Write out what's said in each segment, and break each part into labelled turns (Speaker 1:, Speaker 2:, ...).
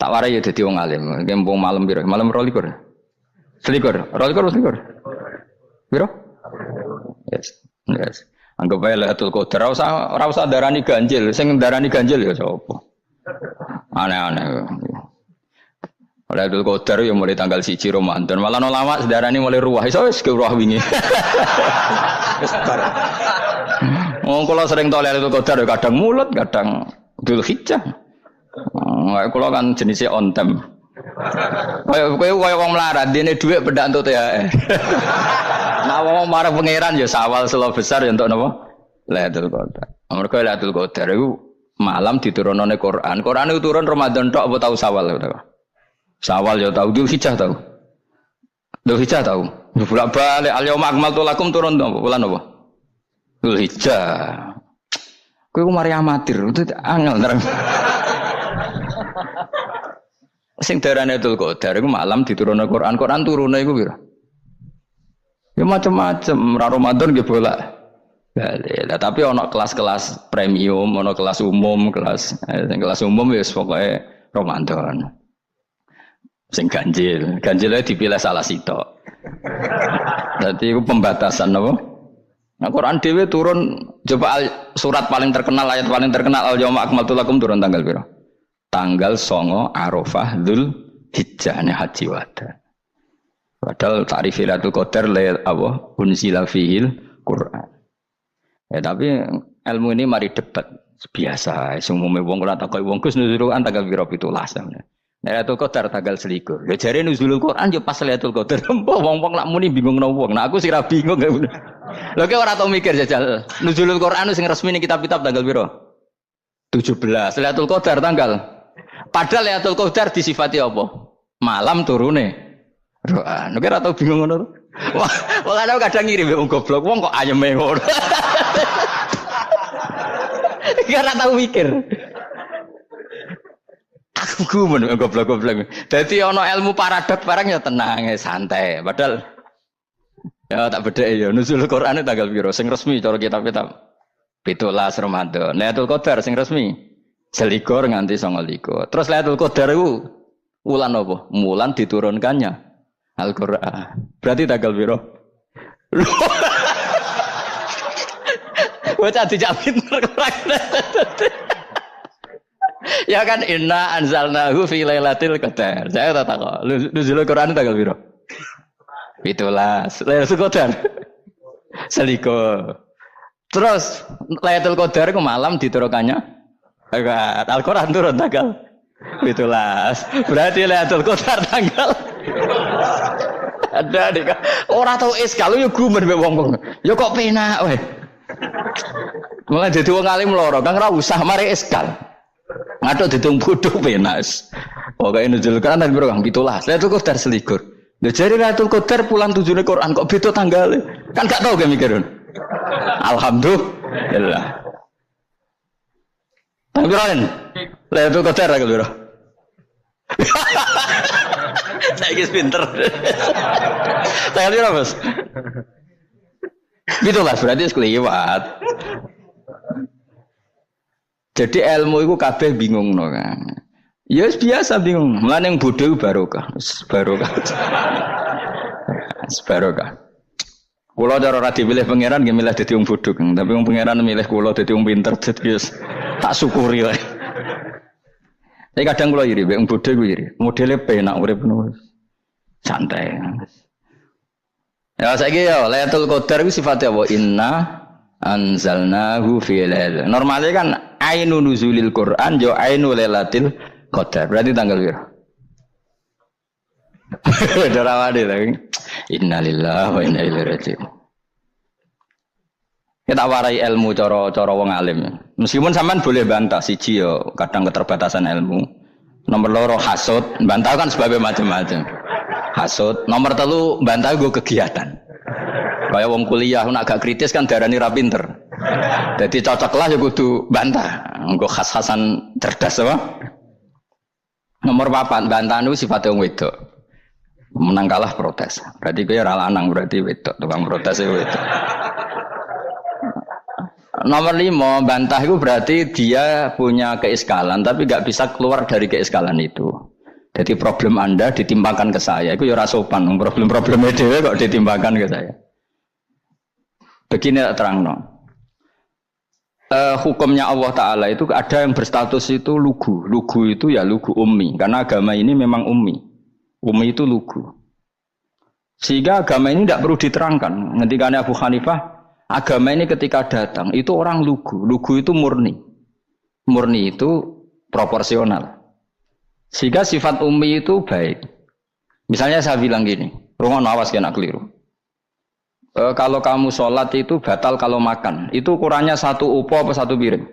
Speaker 1: Tak warai ya dadi wong alim. Kempung malam piro? Malam 22. Selikur. 22 selikur. Piro? Yes. Anggap ae Lailatul Qadar ora usah darani ganjil. Sing darani ganjil ya sapa? Aneh-aneh. Lailatul Qadar ya mulai tanggal 1 Ramadan. Malah ulama sedarani mulai ruwah. Iso wis ke ruwah wingi. Wis bar. Wong kula sering tol Lailatul Qadar kadang mulut, kadang Dzulhijjah. Kula kan jenisnya on time. Kowe wong melarat, dene dhuwit pedak entuk THR. Nah wong marang pangeran ya sawal selo besar ya entuk napa? Lailatul Qadar. Mergo Lailatul Qadar iku malam diturunane Quran. Quran itu turun Ramadan tok apa tau Sawal to? Sawal ya tau, Dzulhijjah tau. Dzulhijjah tau. Bolak-balik al-yauma akmaltu lakum turun to bulan apa? Dzulhijjah. Kowe ku mari amatir, itu angel terang. Sing darane Lailatul Qadar iku malam diturunne Quran. Quran turune iku piro? Ya macam-macam, ra Ramadan nggih bolak. Lah tapi ana kelas-kelas premium, ana kelas umum, sing kelas umum wis pokoke Ramadan. Sing ganjil dipilih salah sitok. Dadi iku pembatasan apa? Nah Quran dhewe turun coba surat paling terkenal, ayat paling terkenal al-yauma akmaltu lakum turun tanggal piro? Tanggal 9 Arafah Dzulhijjah ne haji wada. Padahal ta'rif Lailatul Qadar apa unzila fihil Quran. Ya tapi ilmu ini mari debat biasa. Umume wong ora takoki wong Gus nuzul Quran tanggal piro 17. Lailatul Qadar tanggal 21. Ya jare nuzulul Quran yo pas Lailatul Qadar. Wong-wong lak muni bingung nang wong. Nah aku sira bingung. Lho kok ora tau mikir jajal. Nuzulul Quran sing resmi ning kitab-kitab tanggal piro? 17. Lailatul Qadar tanggal. Padahal Lailatul Qadar disifati apa? Malam turune. Roh, nek ora tau bingung ngono. Wong ana kadang ngirim wong goblok, wong kok ayeme ngono. Ora tau mikir. Aku gumun goblok-goblok. Dadi ana ilmu paradok barang ya tenang, ya santai. Padahal ya tak bedhek ya nuzul Quran tanggal piro sing resmi cara kitab-kitab. 17 Ramadan. Lailatul Qadar sing resmi 21 nganti 29. Terus Lailatul Qadar iku wulan apa? Wulan diturunkannya Al-Qur'an. Berarti tanggal piro? Bocah dijak pinter ya kan inna anzalnahu fi lailatul qadar. Saya tak tahu. Nuzul Quran tanggal piro? 17. Lailatul Qadar. 21. Terus Lailatul Qadar ku malam diturunkannya Al-Quran turun tanggal 17. Berarti Lailatul Qadar tanggal ada dik. Ora tau iskal yo gumen mek wong-wong. Yo kok penak weh. Mulai dadi wong alim loro, Kang ora usah mari iskal. Ngathuk ditung bodho penak. Pokoke nuzul Quran piro Kang 17. Lailatul Qadar 21. Lha jare Lailatul Qadar pulang tujune Quran kok beda tanggale. Kan gak tau ge mikir. Alhamdulillah. Tangguran, Lailatul Qadar tanggal piro? Saiki pinter. Tanggal piro, Bos? 17 berarti wis kliwat. Jadi ilmu iku kabeh bingungno kan. Ya biasa bingung. Mulane yang bodho barokah. Barokah. Barokah. Kula cara ora dipilih pangeran nggih milih dadi wong bodho, Kang. Tapi wong pangeran milih kula dadi wong pinter dadi tak syukuri wae. Tapi kadang kula iri, wong bodho ku iri. Modele penak urip ngono. Santai. Ya saiki ya Lailatul Qadar ku sifate apa? Inna anzalnahu fi lailatul. Normale kan ainu nuzulil Quran yo ainu Lailatul Qadar. Berarti tanggal piro? Darawade lagi. Innalillahi wa inna ilaihi raji'un. Kita warai ilmu cara wong alim. Meskipun sampean boleh bantah siji yo kadang keterbatasan ilmu. Nomor loro hasud, bantah kan sebab macam-macam. Hasud, nomor 3 bantah go kegiatan. Kaya wong kuliah nak gak kritis kan darani ra pinter. Dadi cocok lah ya kudu bantah. Engko khas-khasan cerdas apa? Nomor 4 bantah niku sifate wong wedok. Menang kalah protes. Berarti kowe ora lanang berarti wedok, tukang protes itu wedok. Nomor 5 bantah itu berarti dia punya keiskalan tapi nggak bisa keluar dari keiskalan itu. Jadi problem Anda ditimbangkan ke saya, itu ya ora sopan. Problem-problemnya dhewe kok ditimbangkan ke saya. Begini terang no. Hukumnya Allah Ta'ala itu ada yang berstatus itu lugu. Lugu itu ya lugu ummi. Karena agama ini memang ummi. Ummi itu lugu. Sehingga agama ini tidak perlu diterangkan. Ketika Abu Hanifah, agama ini ketika datang, itu orang lugu. Lugu itu murni. Murni itu proporsional. Sehingga sifat ummi itu baik. Misalnya saya bilang gini, rungon awas kena keliru. Kalau kamu sholat itu batal kalau makan. Itu ukurannya 1 upo apa 1 piring?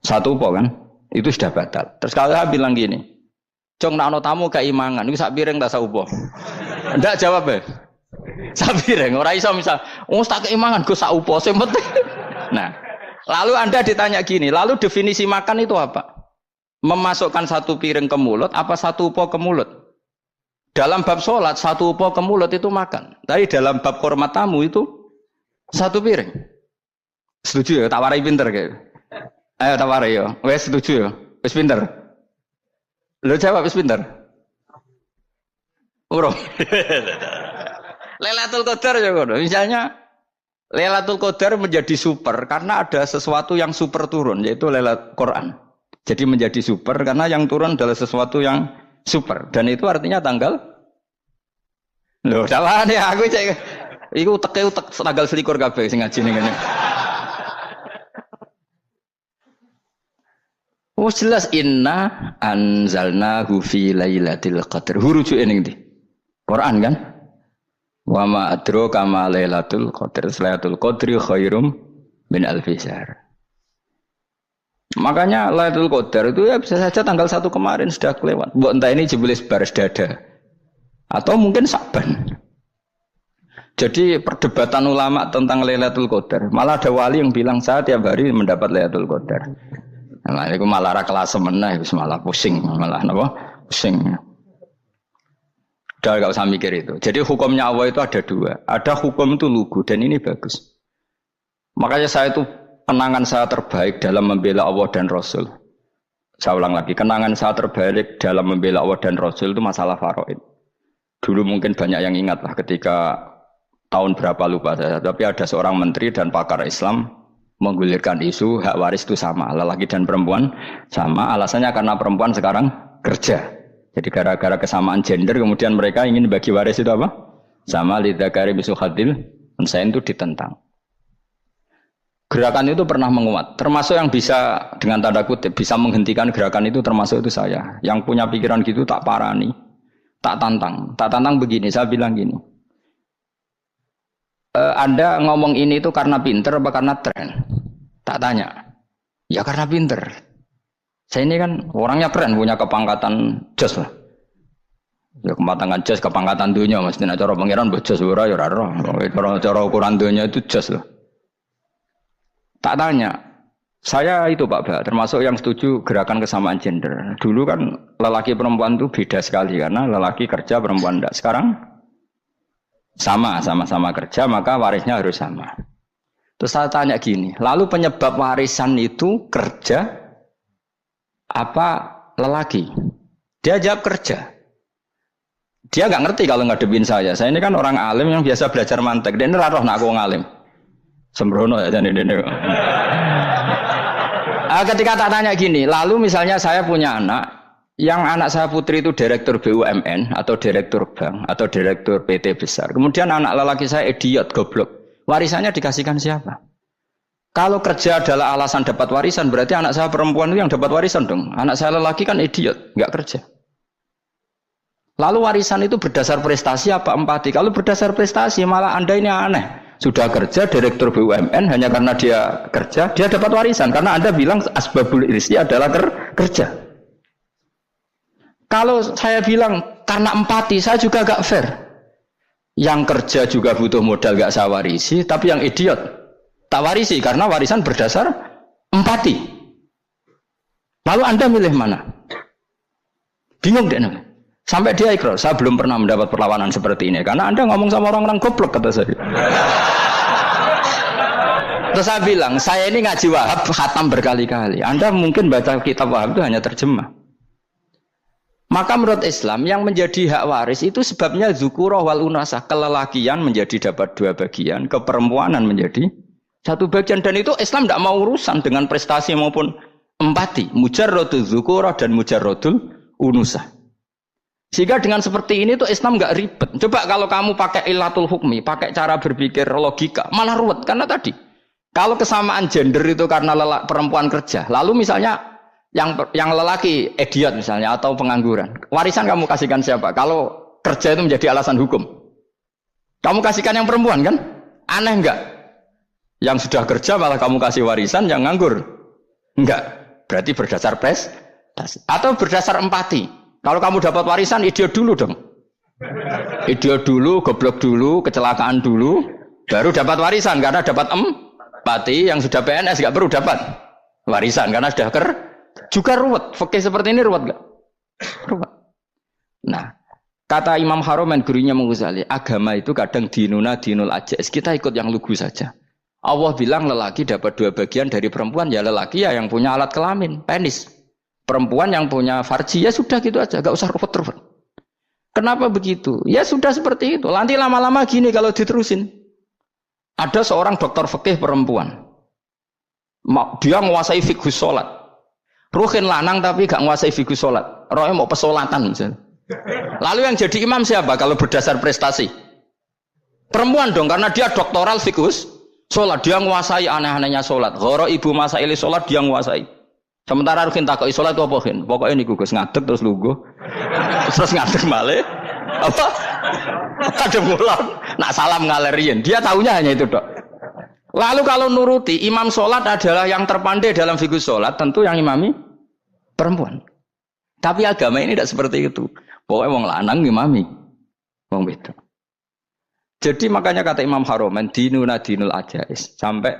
Speaker 1: 1 upo kan? Itu sudah batal. Terus kalau saya bilang gini, Cong nak tamu keimangan, itu 1 piring tak 1 upo. Enggak jawab ya? 1 piring. Orang iso misal, tak keimangan, gue 1 upo. Nah, lalu Anda ditanya gini, lalu definisi makan itu apa? Memasukkan 1 piring ke mulut, apa 1 upo ke mulut? Dalam bab sholat, 1 upo ke mulut itu makan. Tapi dalam bab hormat tamu itu 1 piring. Setuju ya? Tawari pinter kayak. Ayo tawari ya. Wes setuju ya? Wes pinter. Lo jawab wes pinter. Urung. Lailatul Qadar ya kono. Misalnya Lailatul Qadar menjadi super karena ada sesuatu yang super turun, yaitu Lailatul Quran. Jadi menjadi super karena yang turun adalah sesuatu yang super dan itu artinya tanggal. Loh, salah nih aku cek. Iku teke tanggal 21 kabeh sing ngaji ning kene. Oh jelas inna anzalnahu fi lailatul qadar. Hurujuke ning ndi? Quran kan? Wa ma adraka ma lailatul qadar. Lailatul qadri khairum min alfi syahr. Makanya Lailatul Qadar itu ya bisa saja tanggal 1 kemarin sudah kelewat. Mbok entah ini jebelis baris dada. Atau mungkin Saban. Jadi perdebatan ulama tentang Lailatul Qadar. Malah ada wali yang bilang saya tiap hari mendapat Lailatul Qadar. Nah, itu malah ra kelas meneh, malah pusing, malah napa? Pusing. Udah enggak usah mikir itu. Jadi hukumnya Allah itu ada 2. Ada hukum itu lugu dan ini bagus. Makanya saya itu kenangan saya terbaik dalam membela Allah dan Rasul. Saya ulang lagi, kenangan saya terbaik dalam membela Allah dan Rasul itu masalah faraid. Dulu mungkin banyak yang ingat lah ketika tahun berapa lupa saya. Tapi ada seorang menteri dan pakar Islam menggulirkan isu hak waris itu sama. Lelaki dan perempuan sama. Alasannya karena perempuan sekarang kerja. Jadi gara-gara kesamaan gender kemudian mereka ingin bagi waris itu apa? Sama lidzakari mislu hadzil unsayain itu ditentang. Gerakan itu pernah menguat, termasuk yang bisa dengan tanda kutip bisa menghentikan gerakan itu termasuk itu saya. Yang punya pikiran gitu tak parani, tak tantang begini. Saya bilang gini, Anda ngomong ini itu karena pinter apa karena tren? Tak tanya, ya karena pinter. Saya ini kan orangnya keren, punya kepangkatan jos lah. Ya kepangkatan jos, kepangkatan dunia, mesti cara pangeran bojos ora ya ora. Cara ukuran dunia itu jos lah. Tak tanya, saya itu Pak Ba, termasuk yang setuju gerakan kesamaan gender. Dulu kan lelaki perempuan itu beda sekali karena lelaki kerja perempuan tidak. Sekarang sama-sama kerja maka warisnya harus sama. Terus saya tanya gini, lalu penyebab warisan itu kerja apa lelaki? Dia jawab kerja. Dia nggak ngerti kalau ngadepin saya. Saya ini kan orang alim yang biasa belajar mantek. Dia ini roh nak aku ngalim. Sembrono ya jadi ini. Ketika tak tanya gini, lalu misalnya saya punya anak, yang anak saya putri itu direktur BUMN atau direktur bank atau direktur PT besar. Kemudian anak lelaki saya idiot, goblok. Warisannya dikasihkan siapa? Kalau kerja adalah alasan dapat warisan, berarti anak saya perempuan itu yang dapat warisan dong. Anak saya lelaki kan idiot, nggak kerja. Lalu warisan itu berdasar prestasi apa empati? Kalau berdasar prestasi malah Anda ini aneh. Sudah kerja direktur BUMN hanya karena dia kerja, dia dapat warisan. Karena Anda bilang asbabul irsi adalah kerja. Kalau saya bilang karena empati, saya juga gak fair. Yang kerja juga butuh modal gak saya warisi, tapi yang idiot tak warisi karena warisan berdasar empati. Lalu Anda milih mana? Bingung deh namanya. Sampai dia ikrar, saya belum pernah mendapat perlawanan seperti ini. Karena Anda ngomong sama orang-orang goblok, kata saya. Terus saya bilang, saya ini ngaji Wahab, khatam berkali-kali. Anda mungkin baca kitab Wahab itu hanya terjemah. Maka menurut Islam yang menjadi hak waris itu sebabnya dzukurah wal unasah, kelelakian menjadi dapat 2 bagian, keperempuanan menjadi 1 bagian, dan itu Islam tidak mau urusan dengan prestasi maupun empati, mujarradul dzukurah dan mujarradul unusah. Sehingga dengan seperti ini tuh Islam nggak ribet. Coba kalau kamu pakai ilatul hukmi, pakai cara berpikir logika, malah ruwet karena tadi kalau kesamaan gender itu karena perempuan kerja, lalu misalnya yang lelaki idiot misalnya atau pengangguran, warisan kamu kasihkan siapa? Kalau kerja itu menjadi alasan hukum, kamu kasihkan yang perempuan kan? Aneh enggak? Yang sudah kerja malah kamu kasih warisan yang nganggur? Enggak. Berarti berdasar prestasi atau berdasar empati. Kalau kamu dapat warisan idiot dulu dong. Idiot dulu, goblok dulu, kecelakaan dulu, baru dapat warisan karena dapat empati. Yang sudah PNS enggak perlu dapat warisan karena sudah juga ruwet. Fikih seperti ini ruwet enggak? Ruwet. Nah, kata Imam Haromen gurunya Ghazali, agama itu kadang dinuna dinul ajais. Kita ikut yang lugu saja. Allah bilang lelaki dapat 2 bagian dari perempuan, ya lelaki ya yang punya alat kelamin, penis. Perempuan yang punya farji, ya sudah gitu aja, gak usah ruwet-ruwet. Kenapa begitu? Ya sudah seperti itu. Nanti lama-lama gini kalau diterusin. Ada seorang dokter fikih perempuan. Dia menguasai fikih sholat. Ruhin lanang tapi gak menguasai fikih sholat. Rohnya mau pesolatan misalnya. Lalu yang jadi imam siapa kalau berdasar prestasi? Perempuan dong, karena dia doktoral fikih sholat. Dia menguasai aneh-anehnya sholat. Goro ibu masaili sholat dia menguasai. Sementara Ruhin takoki sholat itu apa Ruhin? Pokoknya ini Gus ngadeg terus lugu. Terus ngadeg balik. Apa? Kadang ngulang. Nak salam ngalerian. Dia tahunya hanya itu dok. Lalu kalau nuruti imam sholat adalah yang terpandai dalam fikih sholat, tentu yang imami perempuan. Tapi agama ini tidak seperti itu. Pokoknya wong lanang imami. Wong beda. Jadi makanya kata Imam Haromen dinuna dinul ajais. Sampai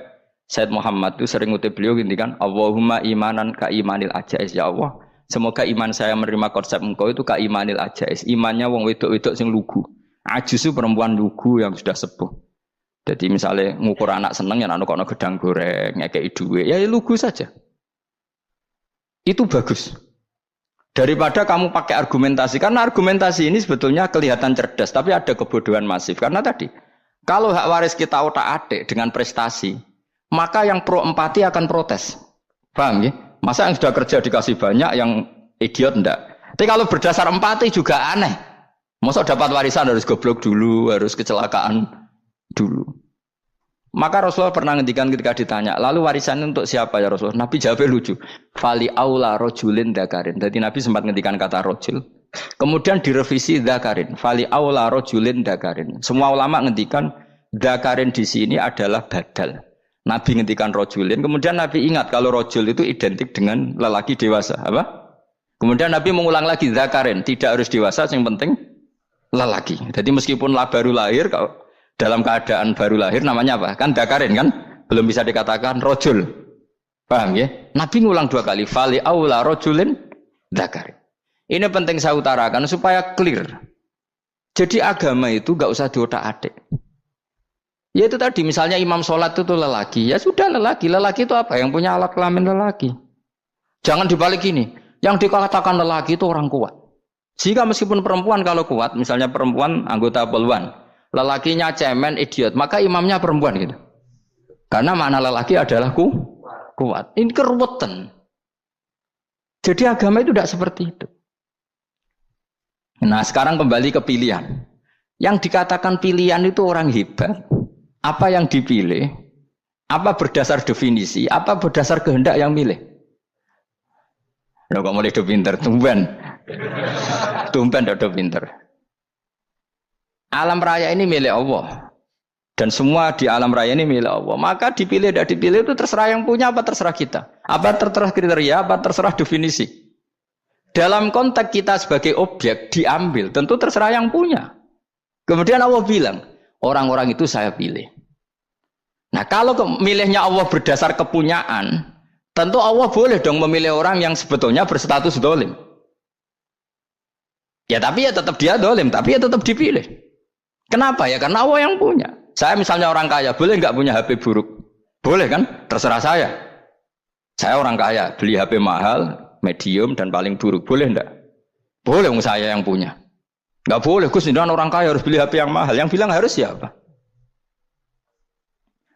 Speaker 1: Said Muhammad itu sering ngutip beliau ngintikan Allahumma imanan ka imanil ajais, ya Allah. Semoga iman saya menerima konsep engkau itu ka imanil ajais. Imannya wong wedok-wedok sing lugu. Ajus itu perempuan lugu yang sudah sepuh. Jadi misalnya ngukur anak seneng ya anak kono gedang goreng, ngekei duwe, ya lugu saja. Itu bagus. Daripada kamu pakai argumentasi, karena argumentasi ini sebetulnya kelihatan cerdas, tapi ada kebodohan masif. Karena tadi, kalau hak waris kita otak-atik dengan prestasi, maka yang pro empati akan protes. Paham ya? Masa yang sudah kerja dikasih banyak, yang idiot enggak? Tapi kalau berdasar empati juga aneh. Masa dapat warisan harus goblok dulu, harus kecelakaan dulu. Maka Rasulullah pernah ngendikan ketika ditanya, lalu warisan untuk siapa ya Rasulullah? Nabi jawabnya lucu. Fali aula rojulin dakarin. Jadi Nabi sempat ngendikan kata rojul. Kemudian direvisi dakarin. Fali aula rojulin dakarin. Semua ulama ngendikan dakarin di sini adalah badal. Nabi ngendikan rojulin. Kemudian Nabi ingat kalau rojul itu identik dengan lelaki dewasa. Apa? Kemudian Nabi mengulang lagi dakarin. Tidak harus dewasa, yang penting lelaki. Jadi meskipun baru lahir, kalau dalam keadaan baru lahir namanya apa? Kan dakarin kan? Belum bisa dikatakan rojul. Paham ya? Nabi ngulang 2 kali. Fali aula rojulin dakarin. Ini penting saya utarakan supaya clear. Jadi agama itu gak usah diotak-atik. Ya itu tadi misalnya imam sholat itu lelaki. Ya sudah lelaki. Lelaki itu apa? Yang punya alat kelamin lelaki. Jangan dibalik ini. Yang dikatakan lelaki itu orang kuat. Jika meskipun perempuan kalau kuat. Misalnya perempuan anggota poluan. Lelakinya cemen, idiot, maka imamnya perempuan gitu. Karena makna lelaki adalah kuat. Ini keruwetan. Jadi agama itu tidak seperti itu. Nah sekarang kembali ke pilihan. Yang dikatakan pilihan itu orang hebat. Apa yang dipilih? Apa berdasar definisi? Apa berdasar kehendak yang milih? Nah, kok mulai do pinter, tumben do pinter. Alam raya ini milik Allah. Dan semua di alam raya ini milik Allah. Maka dipilih tidak dipilih itu terserah yang punya apa terserah kita. Apa terserah kriteria, apa terserah definisi. Dalam konteks kita sebagai objek diambil, tentu terserah yang punya. Kemudian Allah bilang, orang-orang itu saya pilih. Nah kalau milihnya Allah berdasar kepunyaan, tentu Allah boleh dong memilih orang yang sebetulnya berstatus dolim. Ya tapi ya tetap dia dolim, tapi ya tetap dipilih. Kenapa ya? Karena Allah yang punya. Saya misalnya orang kaya, boleh nggak punya HP buruk? Boleh kan? Terserah saya. Saya orang kaya, beli HP mahal, medium dan paling buruk, boleh enggak? Boleh saya yang punya. Enggak boleh Gus, dengan orang kaya harus beli HP yang mahal. Yang bilang harus siapa?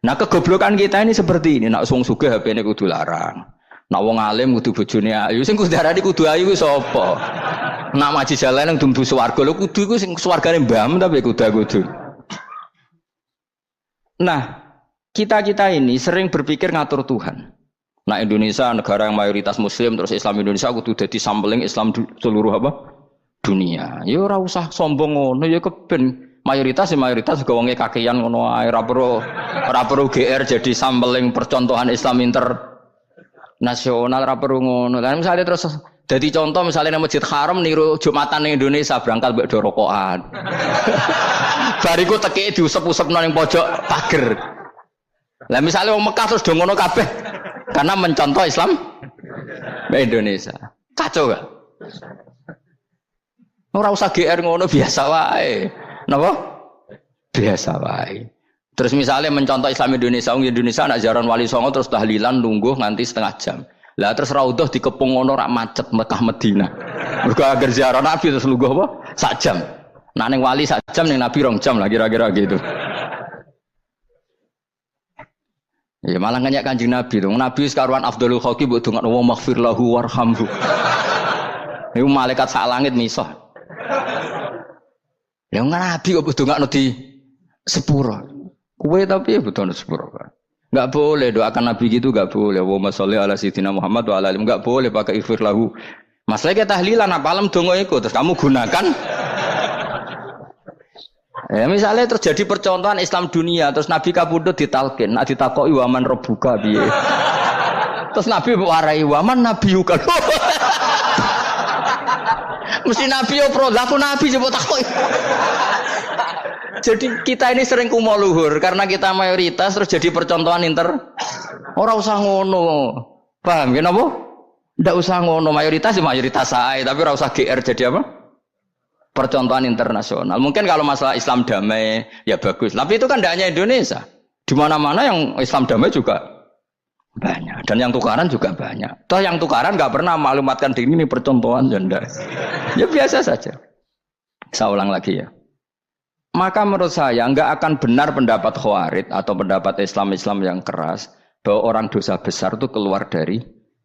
Speaker 1: Nah, kegoblokan kita ini seperti ini. Nak wong sugih HP-ne kudu larang. Nak wong alim kudu bojone ayu. Sing kudu darani kudu ayu kuwi sapa? Nak maji jalan yang dumbu swarga lho kudu iku sing swargane mbam tapi kudu. Nah, kita ini sering berpikir ngatur Tuhan. Nah, Indonesia negara yang mayoritas muslim terus Islam Indonesia kudu dadi sampling Islam seluruh dunia. Ya ora usah sombong ngono ya keben mayoritas juga wonge kakean ngono ae ora perlu GR jadi sampling percontohan Islam internasional ora perlu ngono. Lah misalnya terus jadi contoh misalnya nang Masjid Haram niru Jumatan ning Indonesia berangkat mbek do rokokan. Bariku teki diusep-usepno ning pojok pager. Lah misalnya wong Mekah terus do ngono kabeh karena mencontoh Islam Indonesia. Kacau gak? Ora usah GR ngono biasa wae. Napa? Biasa wae. Terus misalnya mencontoh Islam Indonesia, Indonesia nak ziarah Wali Songo terus tahlilan nunggu nganti setengah jam. Lah terus raudhah dikepung ngono rak macet Mekah Madinah. Mergo agar ziarah Nabi terus lungguh apa? Sak jam. Nak ning wali sak jam ning Nabi 2 jam lah kira-kira gitu. Ya malah nganyak Kanjeng Nabi to. Nabi sekaruan afdhalul khalqi mbok dongakno wa maghfir lahu warhamhu. Iku malaikat sak langit misah. Ya Nabi kok dongakno di sepuro. Kowe tapi ya butuh sepuro. Enggak boleh doakan Nabi gitu enggak boleh. Wa sholli ala sayyidina Muhammad wa ala alihi enggak boleh pakai ighfir lahu. Masalah kita tahlilan apa alam donga iku terus kamu gunakan. Ya misalnya terjadi percontohan Islam dunia terus Nabi kapundhut ditalkin, nak ditakoki waman rebuka piye. Terus Nabi warai waman nabiyuka. Mesti Nabi yo pro, lah aku Nabi coba takoki. Jadi kita ini sering kumo luhur karena kita mayoritas terus jadi percontohan ora usah ngono. Paham ya napa? Ndak usah ngono, mayoritas ya mayoritas ae, tapi ora usah GR jadi apa? Percontohan internasional. Mungkin kalau masalah Islam damai ya bagus. Tapi itu kan tidak hanya Indonesia. Di mana-mana yang Islam damai juga banyak. Dan yang tukaran juga banyak. Toh yang tukaran nggak pernah maklumatkan diri ini percontohan janda. Ya biasa saja. Saya ulang lagi ya. Maka menurut saya nggak akan benar pendapat Khawarij atau pendapat Islam yang keras bahwa orang dosa besar itu keluar dari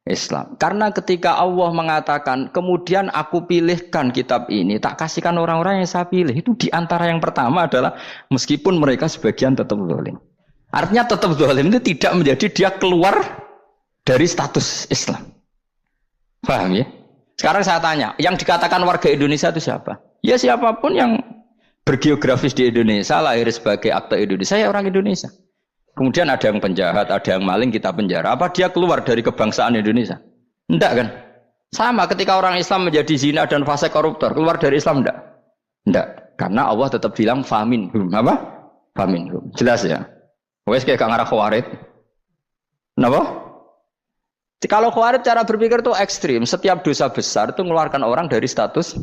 Speaker 1: Islam. Karena ketika Allah mengatakan, kemudian aku pilihkan kitab ini, tak kasihkan orang-orang yang saya pilih. Itu diantara yang pertama adalah, meskipun mereka sebagian tetap zalim. Artinya tetap zalim itu tidak menjadi dia keluar dari status Islam. Paham ya? Sekarang saya tanya, yang dikatakan warga Indonesia itu siapa? Ya siapapun yang bergeografis di Indonesia, lahir sebagai akte Indonesia, ya orang Indonesia. Kemudian ada yang penjahat, ada yang maling kita penjara. Apa dia keluar dari kebangsaan Indonesia? Enggak kan? Sama ketika orang Islam menjadi zina dan fasik koruptor, keluar dari Islam enggak? Enggak. Karena Allah tetap bilang faminhum. Apa? Faminhum. Jelas ya? Wes kayak ngarah Khawarij. Kenapa? Kalau Khawarij cara berpikir itu ekstrim. Setiap dosa besar itu mengeluarkan orang dari status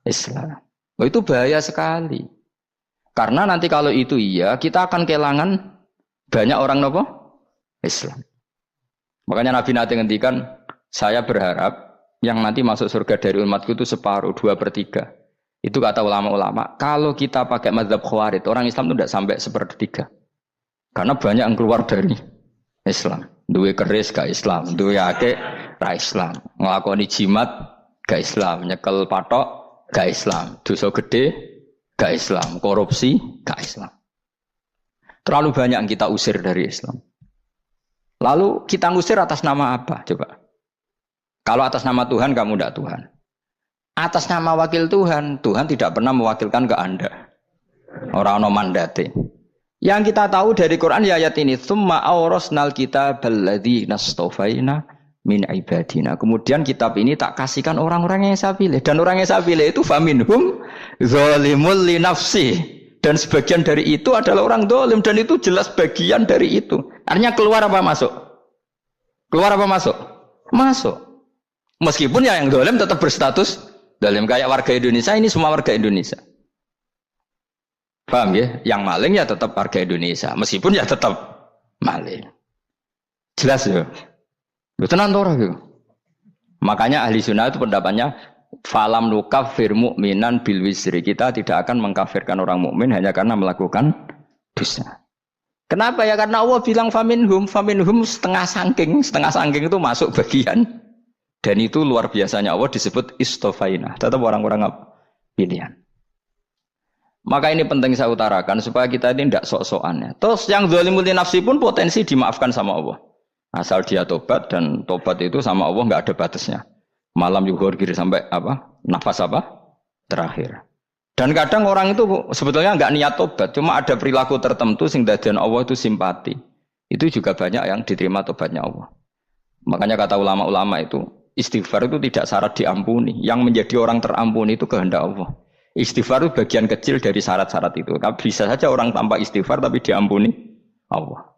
Speaker 1: Islam. Oh, itu bahaya sekali. Karena nanti kalau itu iya, kita akan kehilangan banyak orang nopo Islam. Makanya Nabi nanti ngendikan, saya berharap yang nanti masuk surga dari umatku itu separuh, 2/3. Itu kata ulama-ulama. Kalau kita pakai mazhab Khawarij, orang Islam itu tidak sampai 1/3. Karena banyak yang keluar dari Islam. Duwe keris gak Islam, duwe akeh ra Islam, nglakoni jimat gak Islam, nyekel patok gak Islam, dosa gede gak Islam, korupsi gak Islam. Terlalu banyak yang kita usir dari Islam. Lalu kita ngusir atas nama apa? Coba. Kalau atas nama Tuhan, kamu tidak Tuhan. Atas nama wakil Tuhan, Tuhan tidak pernah mewakilkan ke Anda. Orang-orang mandate. Yang kita tahu dari Quran ya ayat ini, tsumma awrasnal kitabal ladzina astafaina min ibadina. Kemudian kitab ini tak kasihkan orang-orang yang saya pilih. Dan orang yang saya pilih itu faminhum zalimul li nafsi. Dan sebagian dari itu adalah orang zalim, dan itu jelas bagian dari itu. Artinya keluar apa masuk? Keluar apa masuk? Masuk. Meskipun ya yang zalim tetap berstatus zalim, kayak warga Indonesia, ini semua warga Indonesia. Paham ya? Yang maling ya tetap warga Indonesia, meskipun ya tetap maling. Jelas ya? Lu tenang tora gitu. Makanya ahli sunnah itu pendapatnya falam nukafir mu'minan bil wisri. Kita tidak akan mengkafirkan orang mukmin hanya karena melakukan dosa. Kenapa ya? Karena Allah bilang faminhum setengah sangking itu masuk bagian. Dan itu luar biasanya Allah disebut istofaina. Tetap orang-orang pilihan. Maka ini penting saya utarakan supaya kita ini tidak sok-sokan ya. Terus yang zalimul nafsi pun potensi dimaafkan sama Allah. Asal dia tobat, dan tobat itu sama Allah nggak ada batasnya. Malam yuhur kiri sampai apa? Nafas apa? Terakhir. Dan kadang orang itu sebetulnya nggak niat tobat, cuma ada perilaku tertentu sehingga dadian Allah itu simpati. Itu juga banyak yang diterima tobatnya Allah. Makanya kata ulama-ulama itu, istighfar itu tidak syarat diampuni. Yang menjadi orang terampuni itu kehendak Allah. Istighfar itu bagian kecil dari syarat-syarat itu. Tapi bisa saja orang tanpa istighfar tapi diampuni Allah.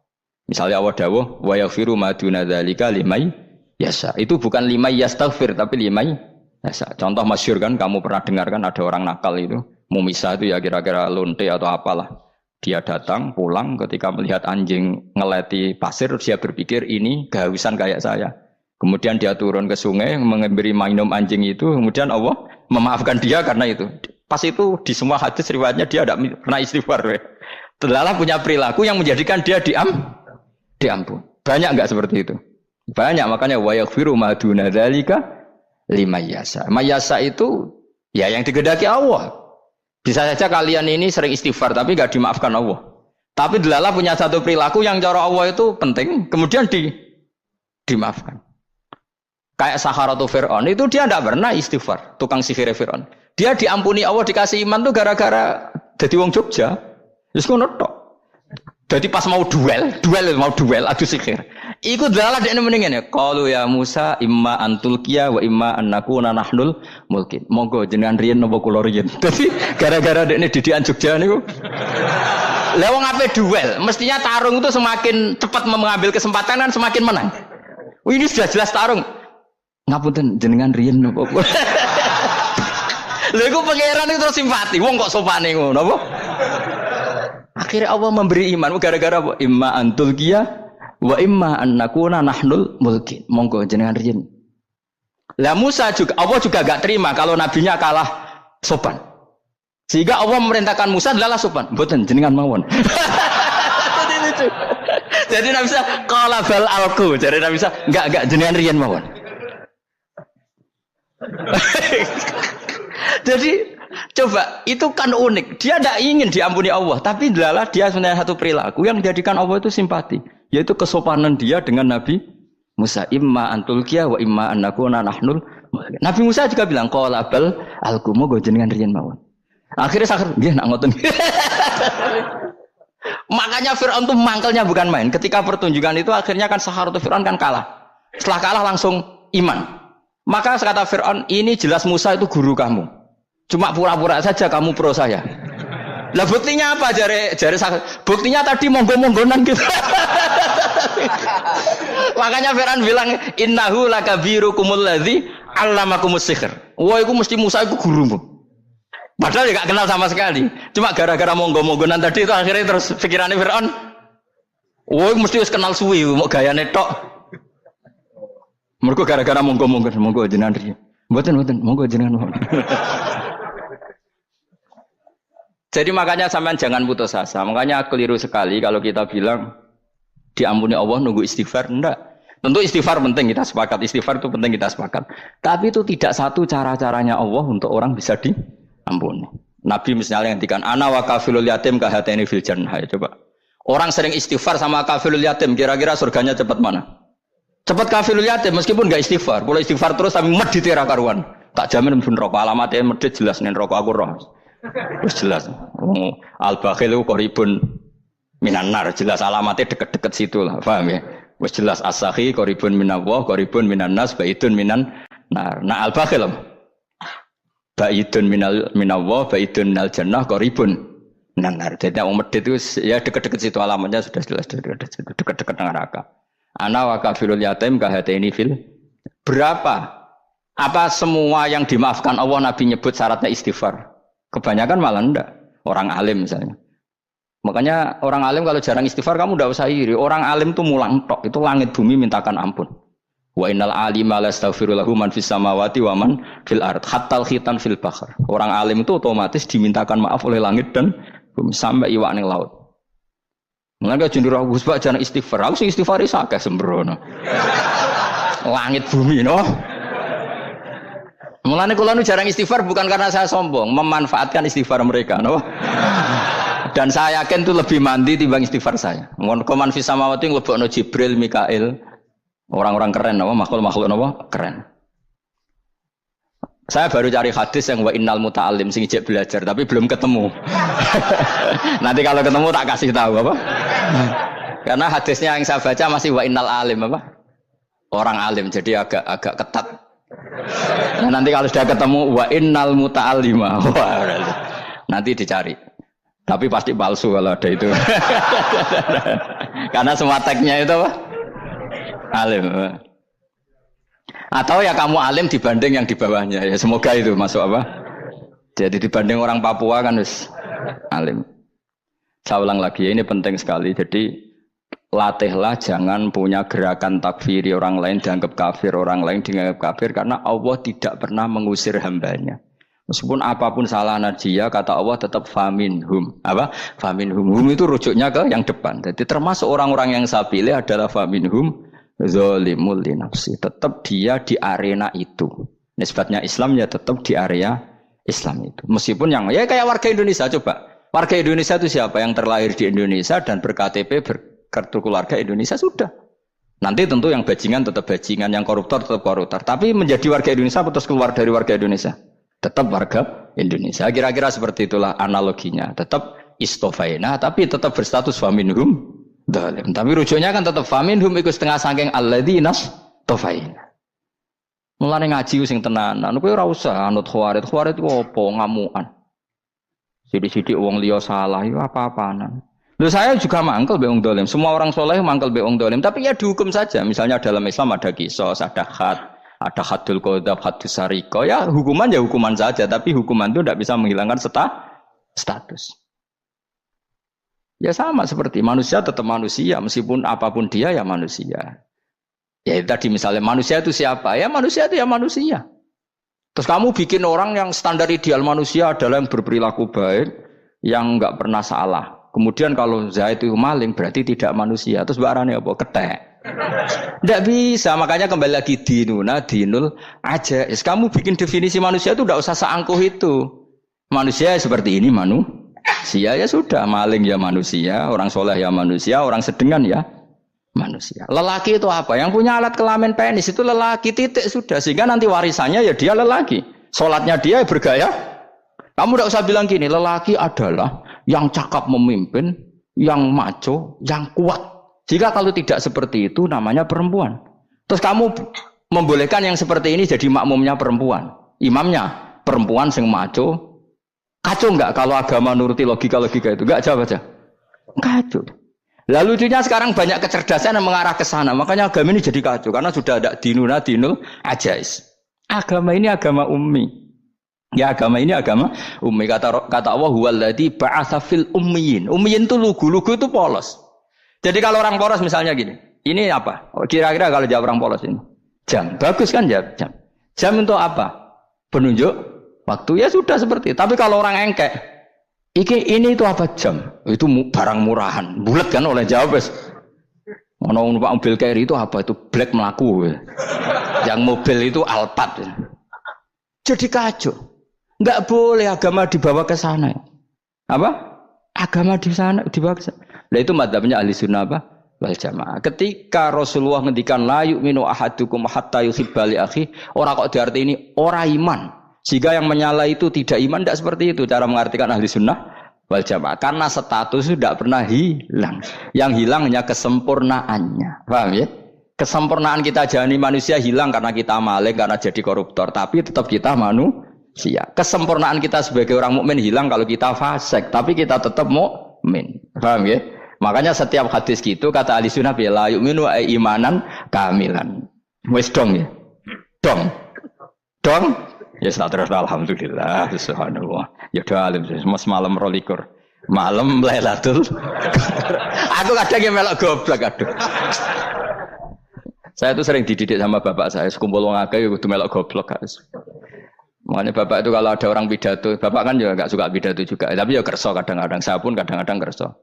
Speaker 1: Misalnya Allah dawuh, wa yaghfiru ma duna dzalika limay yasha. Itu bukan limay yastaghfir tapi limay yasha. Contoh masyhur kan, kamu pernah dengar kan ada orang nakal itu, mumisah itu ya kira-kira lonte atau apalah. Dia datang pulang ketika melihat anjing ngeleti pasir, dia berpikir ini kehausan kayak saya. Kemudian dia turun ke sungai memberi minum anjing itu, kemudian Allah memaafkan dia karena itu. Pas itu di semua hadis riwayatnya dia tidak pernah istighfar. Terlalu punya perilaku yang menjadikan dia diampun. Banyak enggak seperti itu? Banyak, makanya wa yaghfiru ma duna dzalika liman yasha. Mayasa itu ya yang digedaki Allah. Bisa saja kalian ini sering istighfar tapi enggak dimaafkan Allah. Tapi delala punya satu perilaku yang cara Allah itu penting, kemudian dimaafkan. Kayak Saharatu Fir'aun itu dia tidak pernah istighfar, tukang sihir Fir'aun. Dia diampuni Allah, dikasih iman tuh gara-gara jadi wong Jogja. Terus ngono tok. Jadi pas mau duel adu sihir. Iku dalah dekne mendingan ya. Qalu ya Musa imma antulqiya wa imma annakuna nahnul mulkin. Monggo jenengan riyen napa kula riyen. Dadi gara-gara dekne didikan Jogja niku. Lah wong ape duel, mestinya tarung itu semakin cepat mengambil kesempatan kan semakin menang. Ini sudah jelas tarung. Ngapunten jenengan riyen napa kula. Lha iku pangeran itu terus simpati. Wong kok sopane ngono apa? Akhirnya Allah memberi iman gara-gara apa? Imma antulqiya wa imma annakuna nahnul mulkin. Monggo jenengan riyen. Lah Musa juga Allah juga enggak terima kalau nabinya kalah sopan. Sehingga Allah memerintahkan Musa adalah sopan. Mboten jenengan mawon. Jadi Nabi Musa qala bal alqu. Jadi Nabi Musa enggak jenengan riyen mawon. Jadi coba itu kan unik. Dia tidak ingin diampuni Allah, tapi adalah dia sebenarnya satu perilaku yang menjadikan Allah itu simpati, yaitu kesopanan dia dengan Nabi Musa. Imma antulqiya wa imma annakuna nahnul. Nabi Musa juga bilang qala bal alqu monggo jenengan riyen mawon. Akhirnya sakar nggih nak ngoten. Makanya Firaun itu mangkelnya bukan main. Ketika pertunjukan itu akhirnya kan Saharatu Firaun kan kalah. Setelah kalah langsung iman. Maka kata Firaun, ini jelas Musa itu guru kamu. Cuma pura-pura saja kamu pro saya. Lah buktinya apa jare buktinya tadi monggo-monggonan gitu. Makanya Firaun bilang innahu lakabirukumul ladzi 'allamakumus sihr. Wah iku mesti Musa iku gurumu. Padahal dia enggak kenal sama sekali. Cuma gara-gara monggo-monggonan tadi itu akhirnya terus pikirannya Firaun. Wah mesti wis kenal suwi mau gayane tok. Mergo gara-gara monggo jenengan riyen. Mboten monggo jenengan mawon. Jadi makanya sampean jangan putus asa. Makanya keliru sekali kalau kita bilang diampuni Allah nunggu istighfar. Enggak. Tentu istighfar penting, kita sepakat. Istighfar itu penting, kita sepakat. Tapi itu tidak satu cara-caranya Allah untuk orang bisa diampuni. Nabi misalnya ngendikan ana wa kafilul yatim kahateni fil jannah. Coba. Orang sering istighfar sama kafilul yatim, kira-kira surganya cepat mana? Cepat kafilul yatim meskipun enggak istighfar. Kalau istighfar terus tapi medit ra karuan. Tak jamin pun rokok alamatnya medit jelas nen rokok aku roh. Terus jelas. Al-bakhil qaribun minan nar, jelas alamatnya deket-deket situ lah, paham ya? Wis jelas as-sakhi qaribun minallah, qaribun minan nas, baidun minan nar. Nah al-bakhil baidun minallah, baidun minal jannah, qaribun minan nar. Jadi wong medit itu ya deket-deket situ alamatnya sudah jelas deket-deket neraka. Ana wa kafilul yatim kahateni fil. Berapa? Apa semua yang dimaafkan Allah Nabi nyebut syaratnya istighfar? Kebanyakan malah enggak. Orang alim misalnya. Makanya orang alim kalau jarang istighfar kamu enggak usah iri. Orang alim tuh mulang tok, itu langit bumi mintakan ampun. Wa innal alima la astaghfiru lahu man fis samawati wa man fil ard hatta al khitan fil bahr. Orang alim itu otomatis dimintakan maaf oleh langit dan bumi sampai iwak ning laut. Mulane jendur Gus Pak jangan istighfar. Aku sing istighfar iso akeh sembrono. Langit bumi no. Mulane kula nu jarang istighfar bukan karena saya sombong, memanfaatkan istighfar mereka no. Dan saya yakin itu lebih mandi timbang istighfar saya. Mun koman fis samawati nglebokno Jibril, Mikail. Orang-orang keren, makhluk-makhluk keren. Saya baru cari hadis yang wa innal muta'allim sing ijek belajar, tapi belum ketemu. Nanti kalau ketemu tak kasih tahu apa? Karena hadisnya yang saya baca masih wa innal alim apa? Orang alim, jadi agak ketat. Nah, nanti kalau sudah ketemu wa innal muta'allima, nanti dicari. Tapi pasti palsu kalau ada itu. Karena semua tagnya itu apa? Alim. Atau ya kamu alim dibanding yang di bawahnya. Ya semoga itu masuk apa? Jadi dibanding orang Papua kan harus alim. Saya ulang lagi, ini penting sekali. Jadi latihlah jangan punya gerakan takfiri orang lain dianggap kafir, orang lain dianggap kafir karena Allah tidak pernah mengusir hambanya. Meskipun apapun salah najiyah, kata Allah tetap faminhum. Apa? Faminhum. Hum itu rujuknya ke yang depan. Jadi termasuk orang-orang yang saya pilih adalah faminhum zalimul li nafsi. Tetap dia di arena itu. Nisbatnya Islam ya tetap di area Islam itu. Meskipun yang ya kayak warga Indonesia coba. Warga Indonesia itu siapa yang terlahir di Indonesia dan berKTP berkartu keluarga Indonesia sudah. Nanti tentu yang bajingan tetap bajingan, yang koruptor tetap koruptor. Tapi menjadi warga Indonesia terus keluar dari warga Indonesia. Tetap warga Indonesia. Kira-kira seperti itulah analoginya. Tetap istofaina tapi tetap berstatus faminhum zalim. Tapi rujuknya kan tetap faminhum iku setengah saking alladzinas tofaina. Mulane ngaji sing tenanan. Kowe ora usah anut khawarit. Khawarit ku apa ngamukan. Sidik-sidik wong liya salah yo apa-apaan. Lho saya juga mangkel be wong zalim. Semua orang soleh mangkel be wong zalim, tapi ya dihukum saja. Misalnya dalam Islam ada qisas, ada had, ada hadul qadzab, hadus sariko. Ya hukuman saja, tapi hukuman itu tidak bisa menghilangkan status. Ya sama seperti manusia tetap manusia, meskipun apapun dia ya manusia. Ya tadi misalnya manusia itu siapa? Ya manusia itu ya manusia. Terus kamu bikin orang yang standar ideal manusia adalah yang berperilaku baik, yang enggak pernah salah. Kemudian kalau Zaid itu maling berarti tidak manusia. Terus barangnya apa? Ketek. Tidak bisa, makanya kembali lagi dinul aja. Kamu bikin definisi manusia itu tidak usah seangkuh itu. Manusia seperti ini manusia ya sudah, maling ya manusia, orang soleh ya manusia, orang sedengan ya manusia. Lelaki itu apa? Yang punya alat kelamin penis itu lelaki, titik sudah. Sehingga nanti warisannya ya dia lelaki. Sholatnya dia bergaya. Kamu tidak usah bilang gini, lelaki adalah yang cakap memimpin, yang maco, yang kuat. Jika kalau tidak seperti itu namanya perempuan. Terus kamu membolehkan yang seperti ini jadi makmumnya perempuan. Imamnya perempuan sing maco. Kacau enggak kalau agama nuruti logika-logika itu? Enggak jawab aja. Kacau. Lalu lucunya sekarang banyak kecerdasan yang mengarah ke sana. Makanya agama ini jadi kacau. Karena sudah ada dinul ajais. Agama ini agama ummi. Ya agama ini agama ummi. Kata Allah huwallazi ba'atsa fil ummiyin. Ummiyin itu lugu itu polos. Jadi kalau orang polos misalnya gini. Ini apa? Kira-kira kalau jawab orang polos ini. Jam. Bagus kan jawab jam. Jam untuk apa? Penunjuk waktu ya sudah seperti itu. Tapi kalau orang engkek, ini itu apa jam? Itu barang murahan. Bulat kan oleh jawab. Ono numpak mobil carry itu apa? Itu black melaku. Yang mobil itu Alphard. Jadi kacau. Enggak boleh agama dibawa ke sana. Apa? Agama di sana dibawa ke sana. Nah itu madzhabnya ahli sunnah apa? Wal jamaah. Ketika Rasulullah ngendikan la yu'minu ahadukum hatta yuhibba li akhi, ora kok diarti ini ora iman. Jika yang menyala itu tidak iman, tidak seperti itu cara mengartikan ahli sunnah wal jamaah. Karena status itu tidak pernah hilang. Yang hilang hanya kesempurnaannya. Paham ya? Kesempurnaan kita jadi manusia hilang karena kita maling, karena jadi koruptor. Tapi tetap kita manusia. Kesempurnaan kita sebagai orang mukmin hilang kalau kita fasik. Tapi kita tetap mukmin. Paham ya? Makanya setiap hadis gitu kata ahli sunnah la yu'minu imanan kamilan. Wis dong ya. Dong. Ya terus alhamdulillah subhanallah. Ya udah alim mas malam 12. Malam Lailatul. Aku kadang yang melok goblok aduh. Saya tuh sering dididik sama bapak saya, sekumpul wong akeh kudu melok goblok guys. Makanya bapak itu kalau ada orang pidato, bapak kan juga nggak suka pidato juga, tapi ya kerso kadang-kadang. Saya pun kadang-kadang kerso.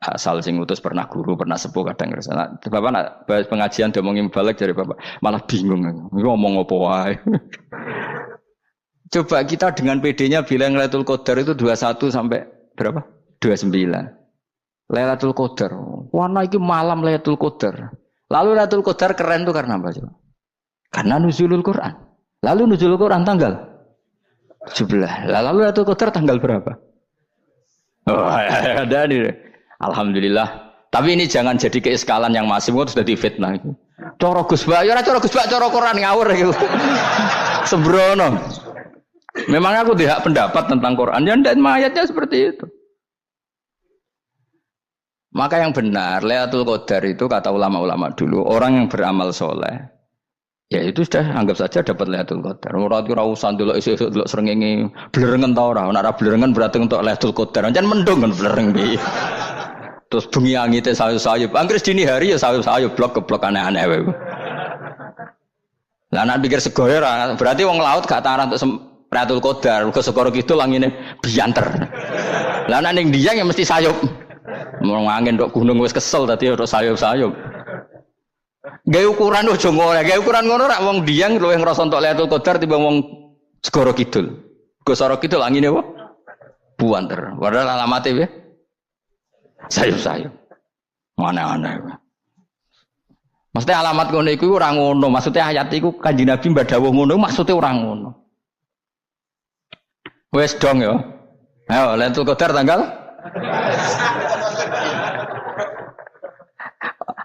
Speaker 1: Asal sing utus pernah guru, pernah sepuh kadang kerso. Nah, bapak nak bahas pengajian diomongin balik dari bapak, malah bingung. Ngomong apa wae. Coba kita dengan PD-nya bilang Lailatul Qadar itu 21 sampai berapa? 29. Lailatul Qadar. Warna itu malam Lailatul Qadar. Lalu Lailatul Qadar keren tuh karena apa coba? Karena nuzulul Quran. Lalu nuzulul Quran tanggal 17. Lalu Lailatul Qadar tanggal berapa? Oh, ada nih. Alhamdulillah. Tapi ini jangan jadi keiskalan yang masif itu sudah difitnah itu. Coro Gus Bak, ya coro Gus Bak, coro Quran ngawur gitu. Sembrono. Memang aku tidak pendapat tentang Quran dan ayatnya seperti itu. Maka yang benar, Lailatul Qadar itu kata ulama-ulama dulu, orang yang beramal soleh, ya itu sudah anggap saja dapat Lailatul Qadar. Ora usah ndelok esuk-esuk ndelok srengenge blerengen ta ora, nek blerengen berarti untuk Lailatul Qadar. Jan mendung kan blereng piye. Terus bengi angite sayup-sayup. Anggere dini hari ya sayup-sayup blok-blok aneh-aneh wae. Lah nek pikir sego ora, berarti wong laut gak tarah untuk Lailatul Qadar, ke segoro kidul angine bianter. Lah nek ning Dieng ya mesti sayup. Mau angin dok gunung wis kesel tadi untuk sayup-sayup. Gaya ukuran ojo ngono, gaya ukuran ngono rak wong Dieng luwih ngrasa entuk Lailatul Qadar timbang wong Segoro Kidul. Segoro Kidul angine apa? Buanter. Padahal alamate piye? Sayup-sayup. Mana-mana. Maksudnya alamat ngono iku ora ngono, maksudnya ayat iku Kanjeng Nabi mbadhawuh ngono, maksudnya ora ngono. Wes dong ya. Ayo Lailatul Qadar tanggal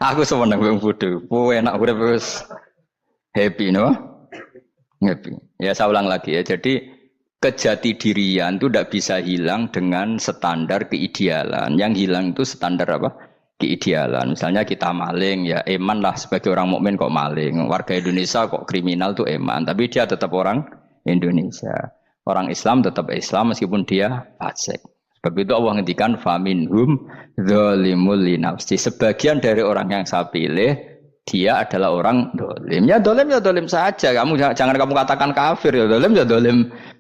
Speaker 1: aku seneng wong bodho. Kowe enak urip wis happy no? Happy. Ya saya ulang lagi ya. Jadi kejati dirian itu tidak bisa hilang dengan standar keidealan. Yang hilang itu standar apa? Keidealan. Misalnya kita maling ya eman lah sebagai orang mukmin kok maling. Warga Indonesia kok kriminal tuh eman, tapi dia tetap orang Indonesia. Orang Islam tetap Islam meskipun dia fasik. Sebab itu Allah ngendikan faminhum zalimul linafsi. Sebagian dari orang yang saya pilih dia adalah orang dolim. Ya dolim saja. Kamu jangan kamu katakan kafir ya dolim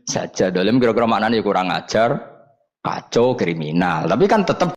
Speaker 1: saja. Dolim kira-kira maknanya kurang ajar, kacau, kriminal. Tapi kan tetap